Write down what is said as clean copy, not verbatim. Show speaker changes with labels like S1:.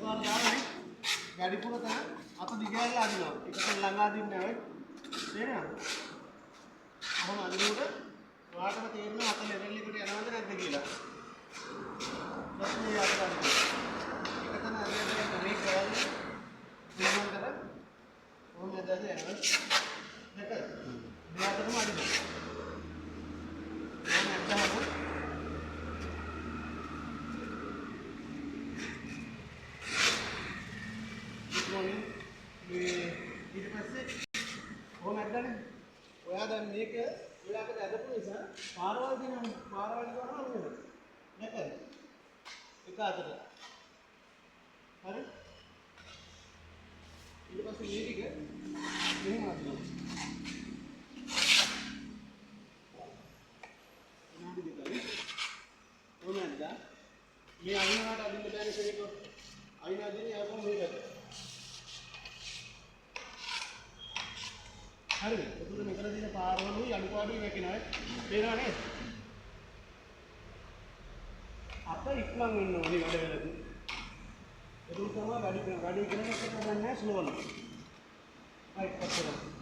S1: පාර දාලා වැඩිපුර තන අත දිගහැරලා අදිනවා. එකට ළඟ අදින්නේ නැහැ. තේරෙනවද? කොහොම අදිනකොට ඔයාලටම තේරෙනවා අත ලෙවල් එකට යනවද නැද්ද කියලා. ඊට මේ අත ගන්න. එක තන අදින්න මේ කෑල්ල මොනවද කරන්නේ? කොහොමද අදන්නේ යනවා? දැකලා. මෙයාටම අදිනවා. දැන් අදහම ඊට පස්සේ කොහොමද අදන්නේ? ඔයා දැන් මේක ඔයාලට අදපු නිසා පාරවල් දිනන පාරවල් කරනවා නේද? නැකද? එක අතට. හරි? ඊට පස්සේ මේ ටික මෙහෙම අදිනවා. විනාඩි දෙකයි. කොහොමද? මේ අයිනාට අදින්න බැරි කෙනෙක් අයිනා අදින්නේ ආපහු මේකට. හරිද? එතකොට මෙතන තියෙන පාරවලුයි අඩුපාඩුයි වැකිනවා. තේරෙනව නේද? අප ඉක්මන් වෙන්න ඕනේ වැඩ වෙලදී. ඒක තමයි වැඩි කරන එක කරන්නේ ස්ලෝලි. හරි පස්සට.